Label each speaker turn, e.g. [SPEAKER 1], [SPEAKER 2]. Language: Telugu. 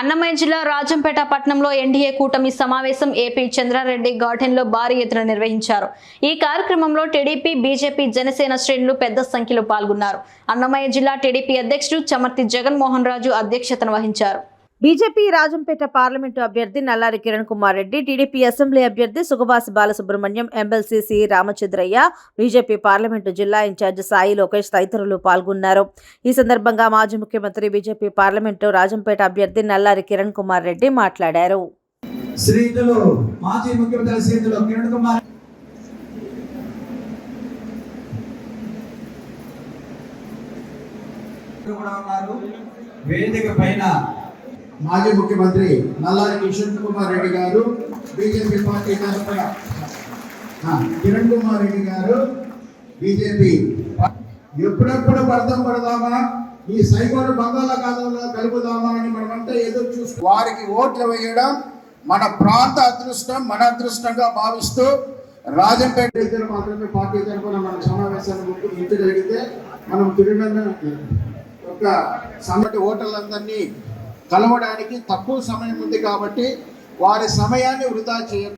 [SPEAKER 1] అన్నమయ్య జిల్లా రాజంపేట పట్టణంలో ఎన్డీఏ కూటమి సమావేశం ఏపీ చంద్రారెడ్డి గార్డెన్ లో భారీ ఎత్తున నిర్వహించారు. ఈ కార్యక్రమంలో టీడీపీ, బీజేపీ, జనసేన శ్రేణులు పెద్ద సంఖ్యలో పాల్గొన్నారు. అన్నమయ్య జిల్లా టీడీపీ అధ్యక్షుడు చమర్తి జగన్మోహన్ రాజు అధ్యక్షతన వహించారు.
[SPEAKER 2] బీజేపీ రాజంపేట పార్లమెంటు అభ్యర్థి నల్లారి కిరణ్ కుమార్ రెడ్డి, టీడీపీ అసెంబ్లీ అభ్యర్థి Sugavasi Balasubrahmanyam, MLC C Ramachandraiah, BJP parliament జిల్లా ఇన్ఛార్జ్ సాయి లోకేష్ తదితరులు పాల్గొన్నారు. ఈ సందర్భంగా మాజీ ముఖ్యమంత్రి, బీజేపీ పార్లమెంటు రాజంపేట అభ్యర్థి నల్లారి కిరణ్ కుమార్ రెడ్డి మాట్లాడారు.
[SPEAKER 3] మాజీ ముఖ్యమంత్రి నల్లారి కిషన్ కుమార్ రెడ్డి గారు, బీజేపీ పార్టీ తరఫున కిరణ్ కుమార్ రెడ్డి గారు, బీజేపీ ఎప్పుడెప్పుడు పడదాం పడదామా, ఈ సైకోను బంగాళాఖాతంలో కలుపుదామా అని మనమంతా ఎదురు చూస్తూ వారికి ఓట్లు వేయడం మన ప్రాంత అదృష్టం, మన అదృష్టంగా భావిస్తూ రాజంపేట ఇద్దరు మాత్రమే పార్టీ తరఫున మన సమావేశాన్ని ఉంచగలిగితే మనం తిరుమల యొక్క సమ్మటి ఓటర్లందరినీ కలవడానికి తక్కువ సమయం ఉంది కాబట్టి వారి సమయాన్ని వృధా చేయ